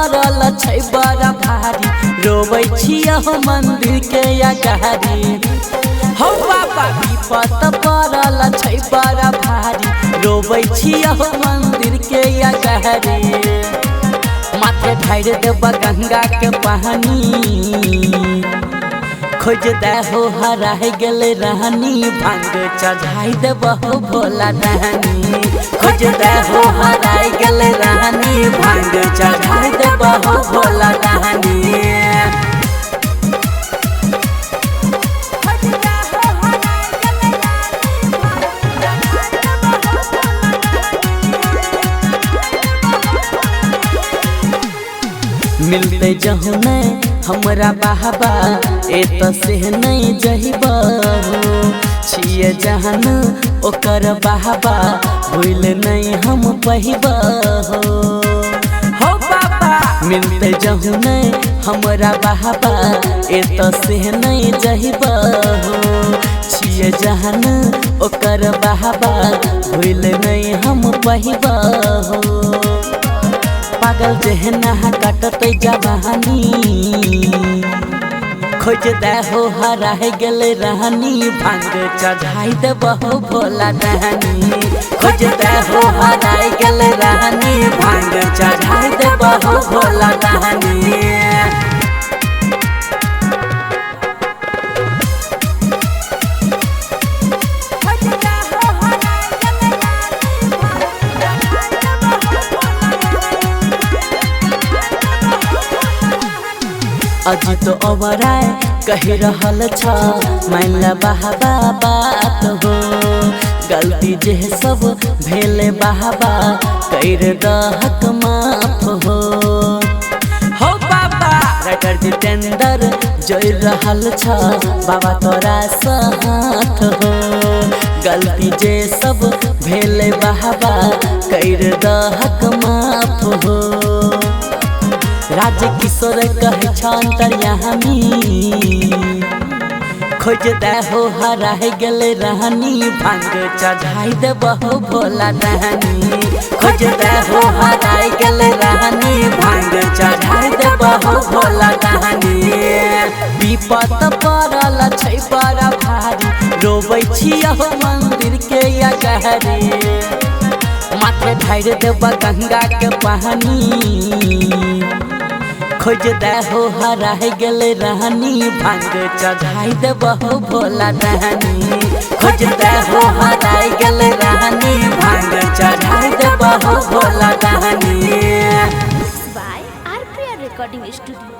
पड़ल छै बड़ा भारी, रोबै छियै मंदिर के अगाड़ी। हो बाबा विपत पड़ल छै बड़ा भारी, रोबै छियै मंदिर के अगाड़ी। माथे ढार देब गंगा के पानी, खोज दे हो हरा गेल रानी, भांग चढ़ाई देब हो भोला रानी। खोज दे हो हरा गेल रानी, भांग चढ़ाई देब हो भोला रानी। मिलते जहु नहीं हमरा बाबा ए तो से नहीं जहिबा, छिए जहन ओकर बाबा भूल नहीं हम पहिबा। हो बाबा मिलते जहु नहीं हमरा बाबा ए तो से नहीं जहिबा, छिए जहन ओकर बाबा भूल नहीं हम पहिबा। पागल जहना कटत जवानी, खोज दे हो हरा गेल रानी, भांग चढ़ाई देब हो भोला रानी। खोज दे हो हरा गेल रानी, भांग चढ़ाई देब हो भोला रानी। अजित ओबराय कही रहल छ मानला बाबा बात हो, गलती जे सब भेले बाबा कर दहक माफ हो। हो बाबा राइटर जितेंद्र जोई रहल छ बाबा तोरा साथ हो, गलती जे सब भेले बाबा कर दहक माफ हो। राज किशोर कहे अंतर्यामी, खोज दे हो हरा गेल रानी, भांग चढ़ाई देब हो भोला रानी। खोज दे हो हरा गेल रानी, भांग चढ़ाई देब हो भोला रानी। विपत पड़ल छै बड़ा भारी, रोबै छियै मंदिर के अगाड़ी। माथे ढार देब गंगा के पानी, खोज दे हो हरा गेल रानी, भांग चढ़ाई देब हो भोला रानी। खोज दे हो हरा गेल रानी, भांग चढ़ाई देब हो भोला रानी। by RPR Recording Studio।